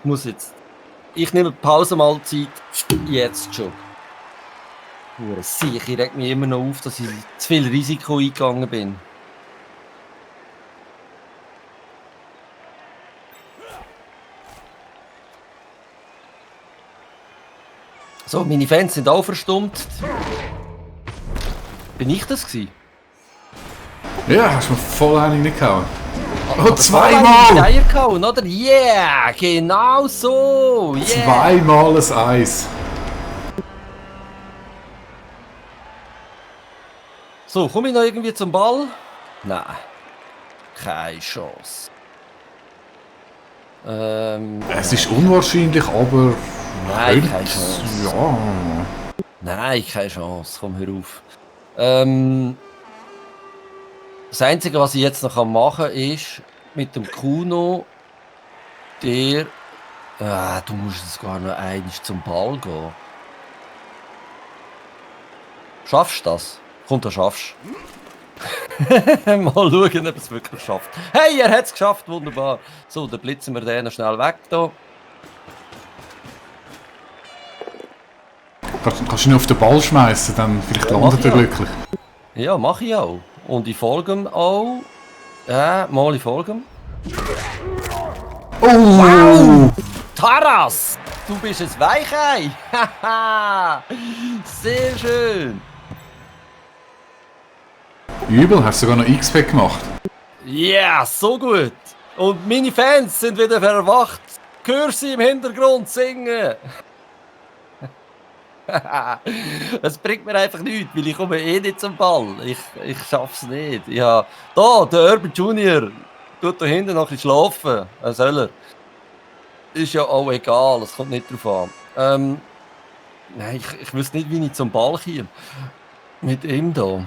muss jetzt. Ich nehme die Pausenmahlzeit jetzt schon. Ich reg mich immer noch auf, dass ich zu viel Risiko eingegangen bin. So, meine Fans sind auch verstummt. Bin ich das gewesen? Ja, hast du mir voll einen reingehauen. Oh, zweimal! Eier gehauen, oder? Yeah, genau so! Yeah. Zweimal ein Eis. So, komme ich noch irgendwie zum Ball? Nein. Keine Chance. Es ist unwahrscheinlich, aber... Nein, keine Chance. Ja. Nein, keine Chance. Komm, hör auf. Das Einzige, was ich jetzt noch machen kann, ist mit dem Kuno, du musst jetzt gar noch einmal zum Ball gehen. Schaffst du das? Komm, du schaffst. Mal schauen, ob es wirklich schafft. Hey, er hat es geschafft, wunderbar. So, dann blitzen wir den noch schnell weg hier. Kannst du ihn auf den Ball schmeißen, dann vielleicht landet er glücklich. Ja, mache ich auch. Und ich folge ihm auch. Ja, mal ich folge ihm. Oh! Wow! Taras! Du bist ein Weichei! Haha! Sehr schön! Übel, hast du sogar noch XP gemacht. Ja, yeah, so gut! Und meine Fans sind wieder erwacht! Hör sie im Hintergrund singen! Es bringt mir einfach nichts, weil ich komme eh nicht zum Ball. Ich schaff's nicht. Ja, da, der Urban Junior tut da hinten noch ein bisschen schlafen. Was soll er? Ist ja auch egal, es kommt nicht drauf an. Nein, ich wüsste nicht, wie ich zum Ball komme. Mit ihm da.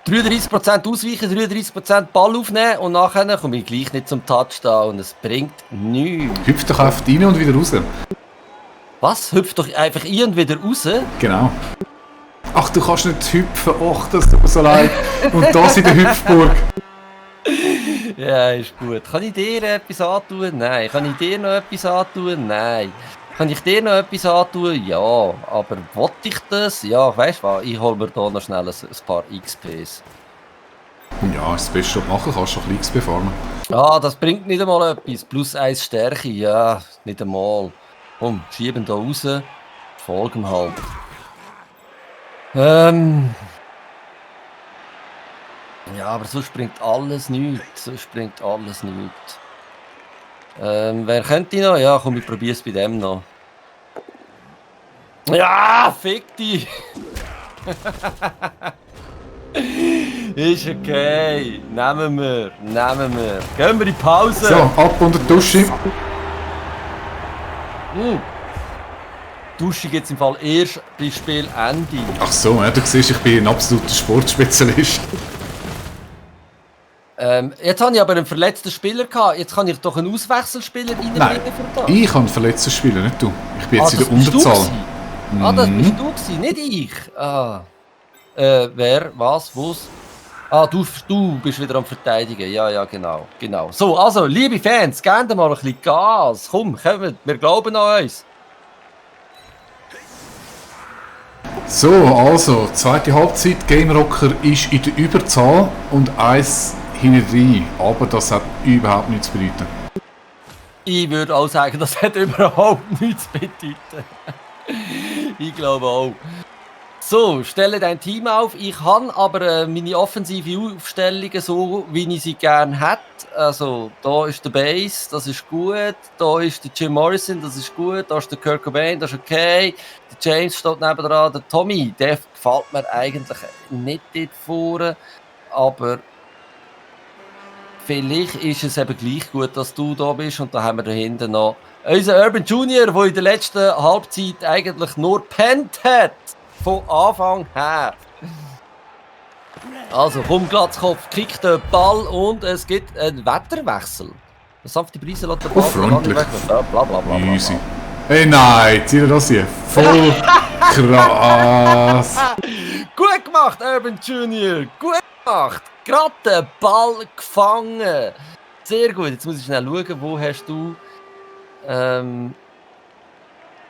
33% ausweichen, 33% Ball aufnehmen und nachher komme ich gleich nicht zum Touchdown und es bringt nichts. Hüpf doch einfach rein und wieder raus. Was? Hüpft doch einfach ein und wieder raus? Genau. Ach, du kannst nicht hüpfen. Ach, das tut mir so leid. Und das in der Hüpfburg. Ja, ist gut. Kann ich dir etwas antun? Nein. Kann ich dir noch etwas antun? Nein. Kann ich dir noch etwas antun? Ja. Aber wollte ich das? Ja, weißt du was? Ich hole mir da noch schnell ein paar XPs. Ja, das Beste, was du machen kannst, doch XP farmen. Ah, das bringt nicht einmal etwas. Plus 1 Stärke. Ja, nicht einmal. Komm, schieben da raus. Folgen halt. Ja, aber sonst bringt alles nichts. Sonst bringt alles nichts. Wer könnte noch? Ja, komm, ich probier's bei dem noch. Ja, fick dich! Ist okay. Nehmen wir. Gehen wir in die Pause. So, ab unter die Dusche. Dusche gibt es im Fall erst bei Spielende. Ach so, ja, du siehst, ich bin ein absoluter Sportspezialist. Jetzt habe ich aber einen verletzten Spieler gehabt. Jetzt kann ich doch einen Auswechselspieler reinbringen für das. Ich habe einen verletzten Spieler, nicht du. Ich bin jetzt in der Unterzahl. Das bist du gewesen, nicht ich. Wer, was, wo's? Du bist wieder am Verteidigen. Ja, genau. So, also, liebe Fans, gebt mal ein bisschen Gas. Komm, kommt, wir glauben an uns. So, also, zweite Halbzeit. Game Rocker ist in der Überzahl und 1 hinten rein. Aber das hat überhaupt nichts zu bedeuten. Ich würde auch sagen, das hat überhaupt nichts zu bedeuten. Ich glaube auch. So, stelle dein Team auf. Ich habe aber meine offensive Aufstellungen so, wie ich sie gerne hätte. Also, da ist der Bass, das ist gut. Da ist der Jim Morrison, das ist gut. Da ist der Kurt Cobain, das ist okay. Der James steht nebendran. Der Tommy, der gefällt mir eigentlich nicht dort vorne. Aber vielleicht ist es eben gleich gut, dass du da bist. Und da haben wir da hinten noch unseren Urban Junior, der in der letzten Halbzeit eigentlich nur pennt hat. Von Anfang her. Also, komm, Glatzkopf, kickt den Ball und es gibt einen Wetterwechsel. Der sanfte Brise lässt den Ball freundlich. Blablabla. Easy. Hey, nein, zieh dir das hier. Voll krass. Gut gemacht, Urban Junior. Gut gemacht. gerade den Ball gefangen. Sehr gut. Jetzt muss ich schnell schauen, wo hast du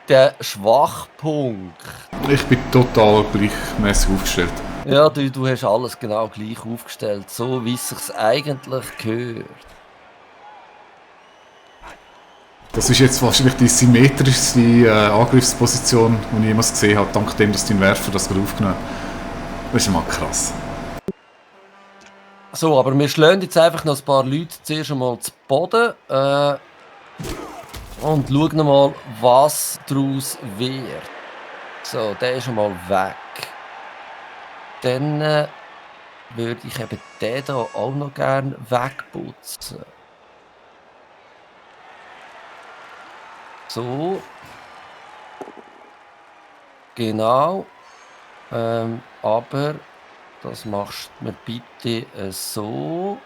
den Schwachpunkt. Ich bin total gleichmäßig aufgestellt. Ja, du hast alles genau gleich aufgestellt, so wie es sich eigentlich gehört. Das ist jetzt wahrscheinlich die symmetrischste Angriffsposition, die ich jemals gesehen habe, dank dem, dass dein Werfer das gerade aufgenommen hat. Das ist mal krass. So, aber wir schlagen jetzt einfach noch ein paar Leute zuerst einmal zu Boden und schauen mal, was daraus wird. So, der ist einmal weg. Dann würde ich eben den hier auch noch gerne wegputzen. So. Genau. Aber das machst du mir bitte so.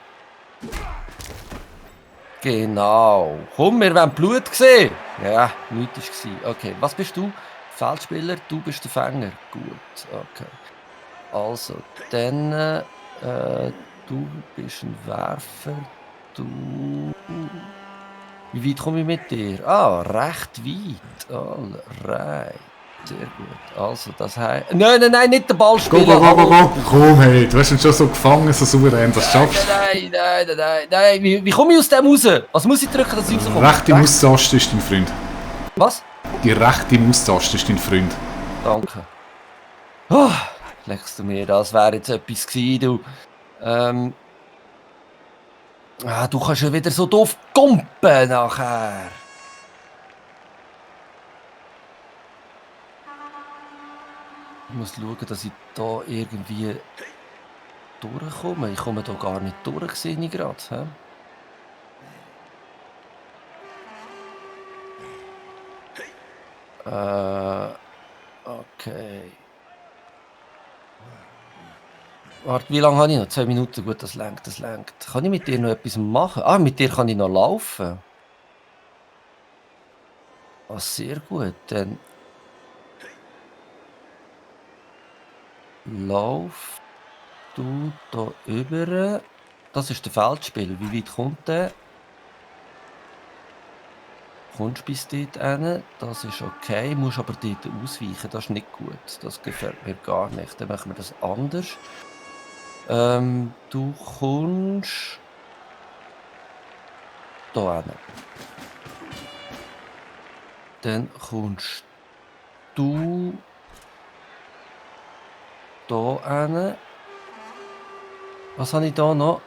Genau. Komm, wir wollen Blut sehen. Ja, nichts war. Okay, was bist du? Feldspieler, du bist der Fänger. Gut, okay. Also, dann du bist ein Werfer. Du... Wie weit komme ich mit dir? Ah, recht weit. Alright. Sehr gut. Also, das heißt... Nein, nicht den Ball spielen. Go. Komm, hey, du hast ihn schon so gefangen, so souverän, das schaffst du. Nein. Wie komme ich aus dem raus? Was muss ich drücken, dass ich rauskomme? Rechte Maustaste ist dein Freund. Was? Die rechte Maustaste ist dein Freund. Danke. Oh, legst du mir, das wäre jetzt etwas gewesen, du. Du kannst ja wieder so doof kumpen nachher. Ich muss schauen, dass ich da irgendwie durchkomme. Ich komme da gar nicht durch, sehe ich gerade. Okay. Warte, wie lange habe ich noch? 2 Minuten, gut, das lenkt. Kann ich mit dir noch etwas machen? Ah, mit dir kann ich noch laufen. Ah, sehr gut, dann... Lauf du da über. Das ist der Feldspieler. Wie weit kommt der? Kommst bis dort hin, das ist okay, musst aber dort ausweichen, das ist nicht gut, das gefällt mir gar nicht, dann machen wir das anders. Du kommst da hin. Dann kommst du da hin. Was habe ich da noch?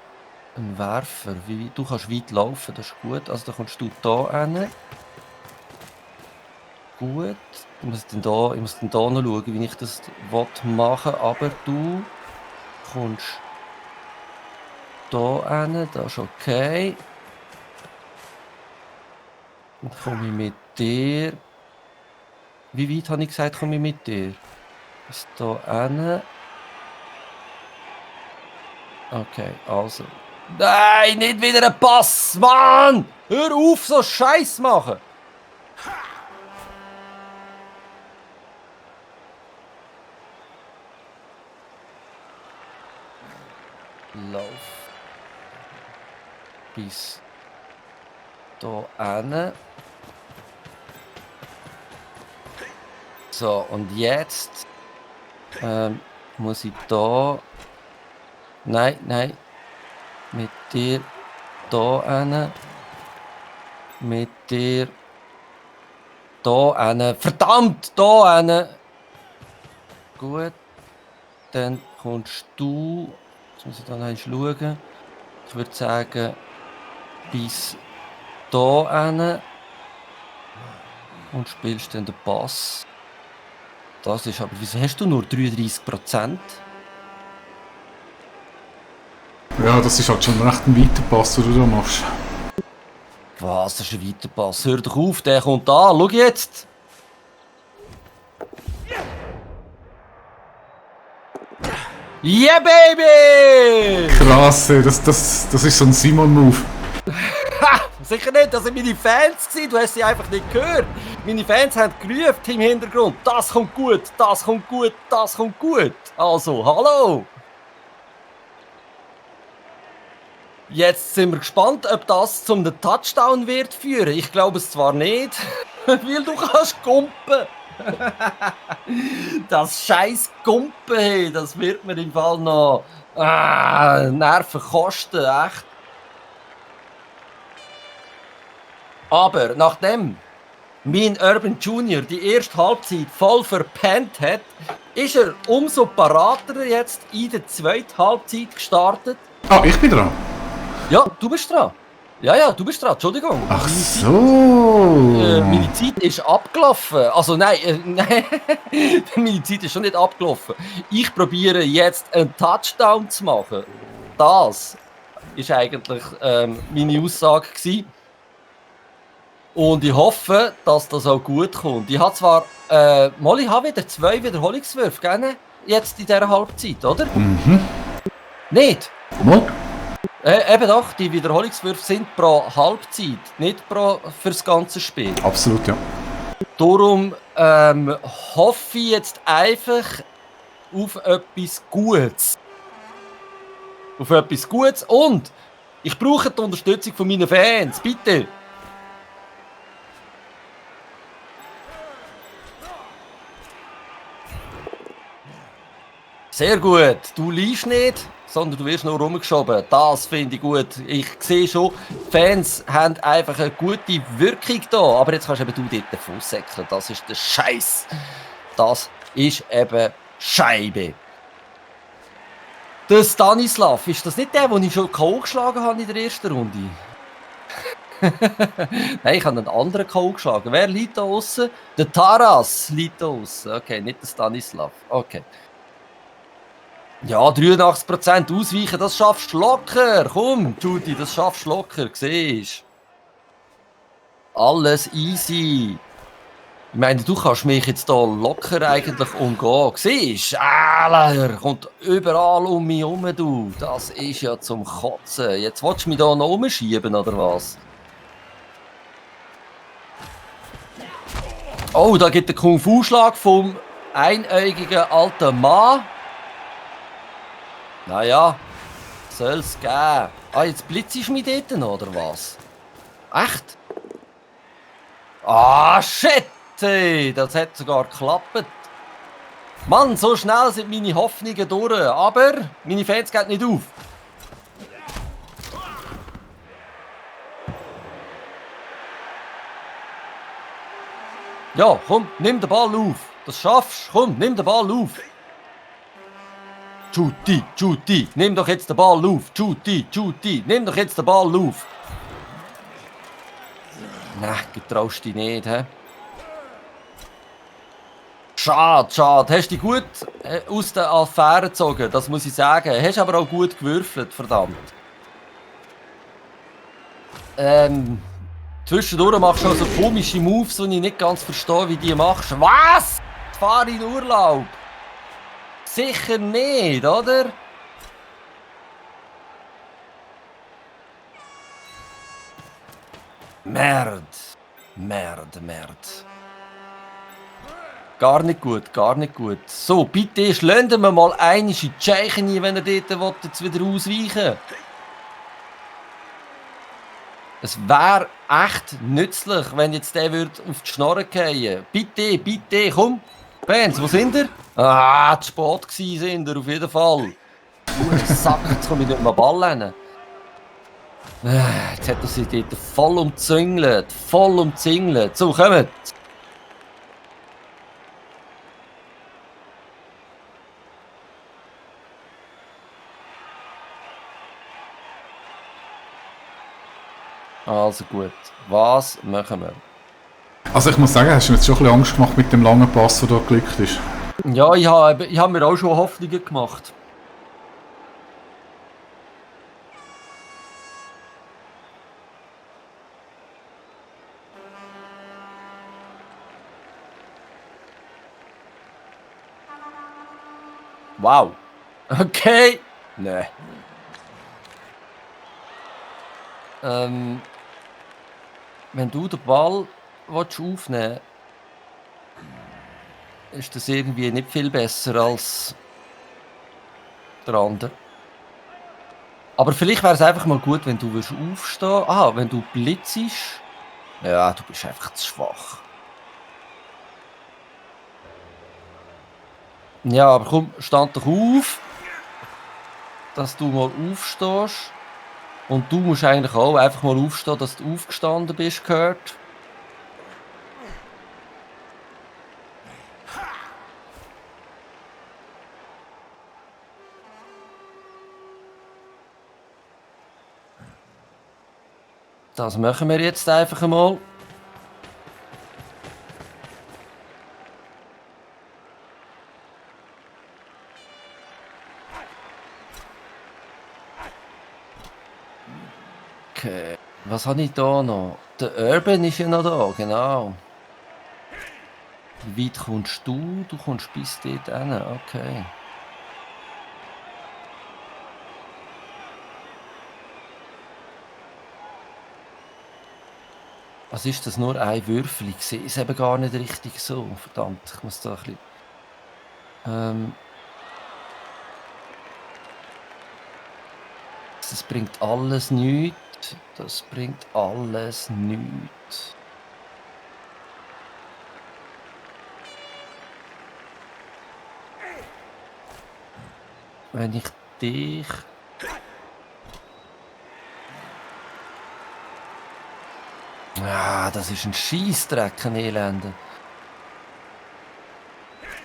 Ein Werfer. Du kannst weit laufen, das ist gut. Also dann kommst du da hin. Gut. Ich muss dann da noch schauen, wie ich das machen will. Aber du kommst da hin, das ist okay. Dann komme ich mit dir. Wie weit habe ich gesagt, komme ich mit dir? Bis da hin. Okay, also. Nein, nicht wieder ein Pass, Mann! Hör auf, so Scheiß machen! Lauf. Bis da hin. So, und jetzt muss ich da... Nein. Mit dir da hin. Mit dir da hin. Verdammt, da hin. Gut. Dann kommst du... Jetzt muss ich dann noch schauen. Ich würde sagen, bis da hin. Und spielst dann den Pass. Das ist aber... Wieso hast du nur 33%? Ja, das ist halt schon recht ein weiter Pass, den du da machst. Was, das ist ein weiter Pass? Hör doch auf, der kommt an. Schau jetzt! Yeah, baby! Krass, ey, das ist so ein Simon-Move. Ha! Sicher nicht, das sind meine Fans gewesen. Du hast sie einfach nicht gehört. Meine Fans haben gerufen im Hintergrund. Das kommt gut, das kommt gut, das kommt gut. Also, hallo! Jetzt sind wir gespannt, ob das zum Touchdown wird führen. Ich glaube es zwar nicht, weil du kannst gumpen. Das scheiß Gumpen, hey, das wird mir im Fall noch Nerven kosten, echt. Aber nachdem mein Urban Junior die erste Halbzeit voll verpennt hat, ist er umso parater jetzt in der zweiten Halbzeit gestartet. Ah, ich bin dran. Ja, du bist dran. Ja, du bist dran, Entschuldigung. Ach so. Meine Zeit ist abgelaufen. Also nein, meine Zeit ist schon nicht abgelaufen. Ich probiere jetzt einen Touchdown zu machen. Das ist eigentlich meine Aussage gewesen. Und ich hoffe, dass das auch gut kommt. Ich habe zwar ich habe wieder 2 Wiederholungswürfe gegeben, jetzt in dieser Halbzeit, oder? Nicht? Mal. Eben doch, die Wiederholungswürfe sind pro Halbzeit, nicht fürs ganze Spiel. Absolut, ja. Darum hoffe ich jetzt einfach auf etwas Gutes. Auf etwas Gutes und ich brauche die Unterstützung von meinen Fans, bitte. Sehr gut, du liest nicht, sondern du wirst nur rumgeschoben. Das finde ich gut. Ich sehe schon, Fans haben einfach eine gute Wirkung da. Aber jetzt kannst eben du dort Fußsäckeln. Das ist der Scheiß. Das ist eben Scheibe. Der Stanislav, ist das nicht der, den ich schon K.O. geschlagen habe in der ersten Runde? Nein, ich habe einen anderen K.O. geschlagen. Wer liegt da aussen? Der Taras liegt da aussen. Okay, nicht der Stanislav. Okay. Ja, 83% ausweichen, das schaffst du locker. Komm, Judy, das schaffst du locker, siehst. Alles easy. Ich meine, du kannst mich jetzt hier locker eigentlich umgehen. Siehst, er kommt überall um mich herum, du. Das ist ja zum Kotzen. Jetzt willst du mich hier noch umschieben, oder was? Oh, da gibt der Kung-Fu-Schlag vom einäugigen alten Mann. Naja, soll's geben. Ah, jetzt blitzest du mich dort noch, oder was? Echt? Ah, shit! Hey, das hat sogar geklappt. Mann, so schnell sind meine Hoffnungen durch. Aber meine Fans gehen nicht auf. Ja, komm, nimm den Ball auf. Das schaffst du. Komm, nimm den Ball auf. Judy, nimm doch jetzt den Ball auf. Judy, nimm doch jetzt den Ball auf. Nein, getraust dich nicht, hä? Schade. Hast dich gut aus der Affäre gezogen, das muss ich sagen. Hast aber auch gut gewürfelt, verdammt. Zwischendurch machst du auch so komische Moves, die ich nicht ganz verstehe, wie die machst. Was? Fahr in Urlaub? Sicher nicht, oder? Merd. Gar nicht gut. So, bitte schlönden wir mal einmal in die Scheichen ein, wenn ihr dort jetzt wieder ausweichen will. Es wäre echt nützlich, wenn jetzt der auf die Schnorren fallen. Bitte, komm. Fans, wo sind ihr? Ah, zu spät gewesen sind ihr, auf jeden Fall. Sack, jetzt komme ich nicht mehr Ball rein. Jetzt hat er sich dort voll umzingelt. So, kommt. Also gut, was machen wir? Also ich muss sagen, hast du mir jetzt schon ein bisschen Angst gemacht mit dem langen Pass, der da gelegt ist. Ja, ich hab mir auch schon Hoffnungen gemacht. Wow. Okay. Nee. Wenn du den Ball aufnehmen willst, ist das irgendwie nicht viel besser als der andere. Aber vielleicht wäre es einfach mal gut, wenn du aufstehen willst. Ah, wenn du blitzst. Ja, du bist einfach zu schwach. Ja, aber komm, stand doch auf, dass du mal aufstehst. Und du musst eigentlich auch einfach mal aufstehen, dass du aufgestanden bist, gehört. Das machen wir jetzt einfach einmal. Okay, was habe ich da noch? Der Urban ist ja noch da, genau. Wie weit kommst du? Du kommst bis dort hin, okay. Was ist das? Nur ein Würfel? Ich sehe es eben gar nicht richtig so. Verdammt, ich muss da ein bisschen... Das bringt alles nichts. Das bringt alles nichts. Wenn ich dich... Ah, das ist ein Scheissdreck, ein Elende.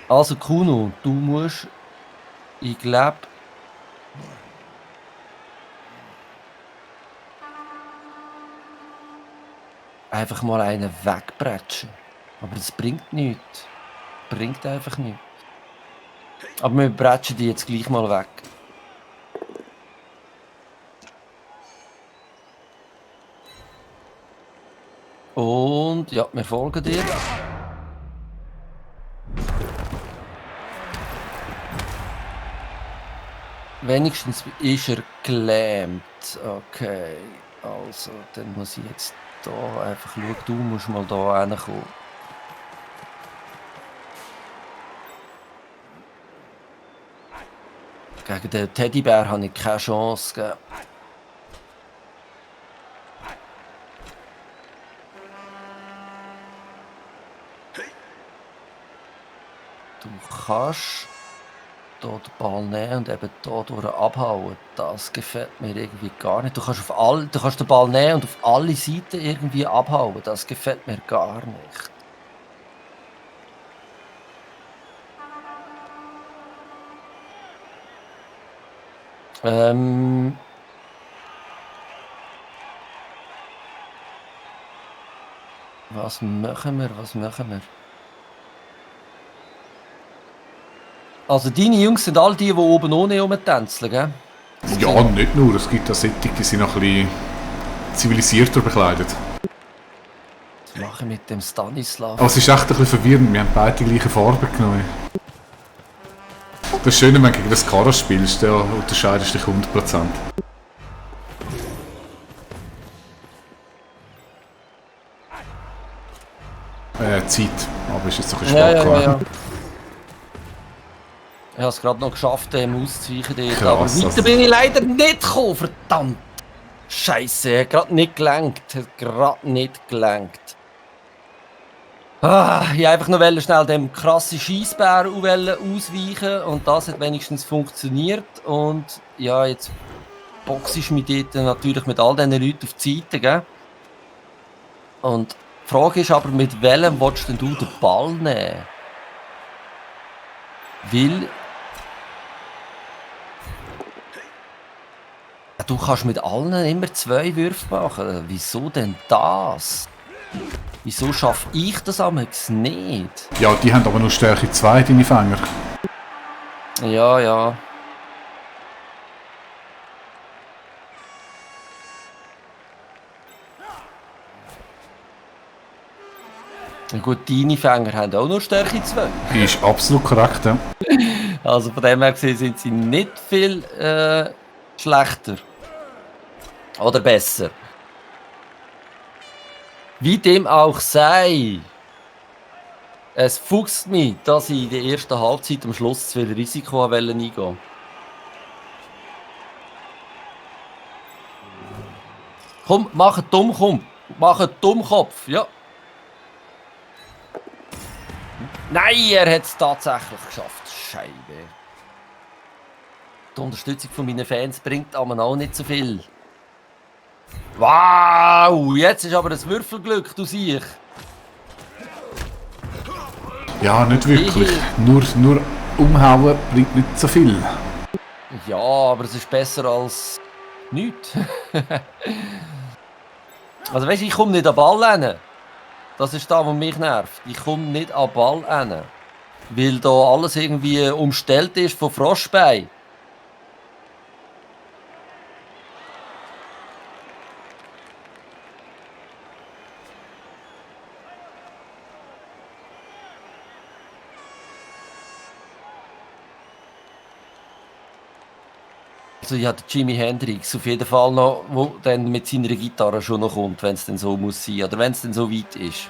Also Kuno, du musst... Ich glaube... einfach mal einen wegbretschen. Aber das bringt nichts. Bringt einfach nichts. Aber wir bretschen die jetzt gleich mal weg. Und ja, wir folgen dir. Wenigstens ist er gelähmt. Okay, also dann muss ich jetzt da einfach schauen. Du musst mal da hinkommen. Gegen den Teddybär habe ich keine Chance gegeben. Du kannst hier den Ball nehmen und eben hier durch abhauen. Das gefällt mir irgendwie gar nicht. Du kannst den Ball nehmen und auf alle Seiten irgendwie abhauen. Das gefällt mir gar nicht. Was machen wir? Also deine Jungs sind all die oben ohne rumtänzeln, gell? Ja, nicht nur. Es gibt auch solche, die sind noch ein bisschen zivilisierter bekleidet. Was mache ich mit dem Stanislav? Aber es ist echt ein bisschen verwirrend. Wir haben beide die gleiche Farbe genommen. Das Schöne, wenn du gegen das Karas spielst, da unterscheidest du dich 100%. Zeit. Aber ist jetzt doch ein bisschen Ja. gekommen. Ich habe es gerade noch geschafft, dem auszuweichen. Dort, Krass, aber weiter also- bin ich leider nicht gekommen, verdammt. Scheiße, hat gerade nicht gelenkt. Ah, ich wollte einfach noch schnell dem krassen Scheissbär ausweichen und das hat wenigstens funktioniert. Und ja, jetzt boxe ich mich dort natürlich mit all diesen Leuten auf die Seite, gell? Und die Frage ist aber, mit welchem willst denn du den Ball nehmen? Weil... Du kannst mit allen immer 2 Würfe machen. Wieso denn das? Wieso schaffe ich das amigs nicht? Ja, die haben aber nur Stärke 2, deine Fänger. Ja. Ja gut, deine Fänger haben auch nur Stärke 2. Ist absolut korrekt, ja. Also von dem her gesehen sind sie nicht viel schlechter. Oder besser. Wie dem auch sei. Es fuchst mich, dass ich in der ersten Halbzeit am Schluss zu viel Risiko eingehen wollte. Komm, mach einen Dummkopf. Mach einen Dummkopf, ja. Nein, er hat es tatsächlich geschafft. Scheibe. Die Unterstützung von meinen Fans bringt aber auch nicht so viel. Wow, jetzt ist aber das Würfelglück, du siehst. Ja, nicht wirklich. Nur umhauen bringt nicht so viel. Ja, aber es ist besser als nichts. Also weißt du, ich komme nicht an den Ball hin. Das ist das, was mich nervt. Ich komme nicht an den Ball hin. Weil da alles irgendwie umstellt ist von Froschbein. Also ja, der Jimi Hendrix auf jeden Fall noch, wo dann mit seiner Gitarre schon noch kommt, wenn es denn so muss sein, oder wenn es denn so weit ist.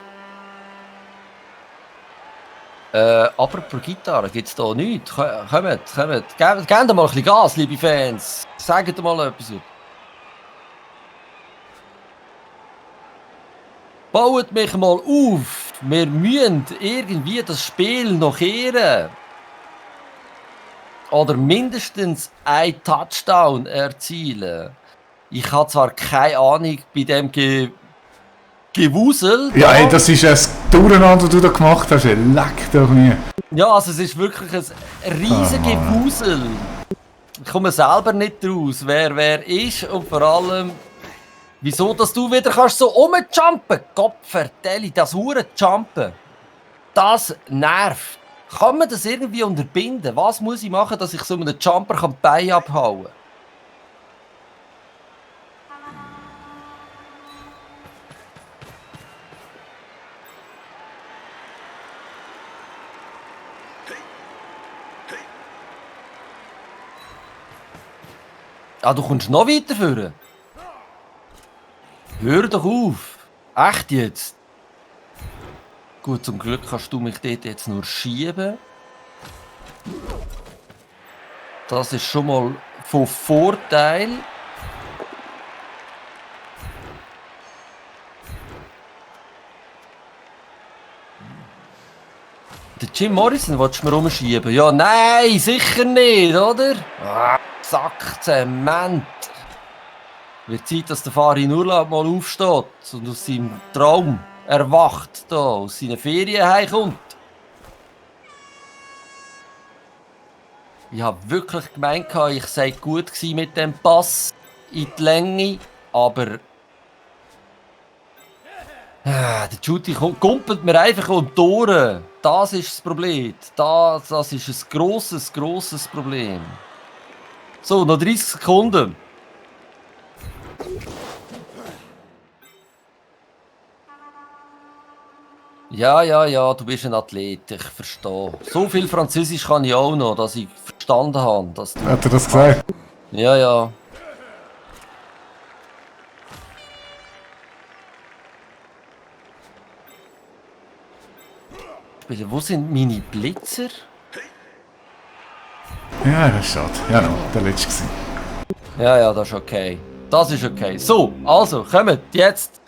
Apropos Gitarre, gibt es da nichts? Kommt. Gebt mal ein bisschen Gas, liebe Fans. Sagt mal etwas. Baut mich mal auf. Wir müssen irgendwie das Spiel noch kehren. Oder mindestens ein Touchdown erzielen. Ich habe zwar keine Ahnung bei dem Gewusel. Ja, ey, das ist ein Durcheinander, das du da gemacht hast. Leck doch nie. Ja, also es ist wirklich ein riesiges Gewusel. Ich komme selber nicht raus, wer ist und vor allem, wieso dass du wieder kannst so rumjumpen. Gott vertelle, das Jumpen. Das nervt. Kann man das irgendwie unterbinden? Was muss ich machen, dass ich so einen Jumper die Beine abhauen kann? Ah, du kommst noch weiter führen. Hör doch auf. Echt jetzt? Gut, zum Glück kannst du mich dort jetzt nur schieben. Das ist schon mal von Vorteil. Der Jim Morrison willst du mir rumschieben? Ja, nein, sicher nicht, oder? Ah, Sack, Zement. Wird Zeit, dass der Fahrer in Urlaub mal aufsteht und aus seinem Traum erwacht, da, aus seinen Ferien heimkommt. Ich habe wirklich gemeint, ich sei gut mit dem Pass in die Länge, aber der Judy kumpelt mir einfach um die Ohren. Das ist das Problem. Das ist ein grosses Problem. So, noch 30 Sekunden. Ja, du bist ein Athlet, ich verstehe. So viel Französisch kann ich auch noch, dass ich verstanden habe. Dass du... Hat er das gesagt? Ja. Wo sind meine Blitzer? Ja, das ist schade. Ja, no, der letzte gewesen. Ja, das ist okay. Das ist okay. So, also, kommt, jetzt.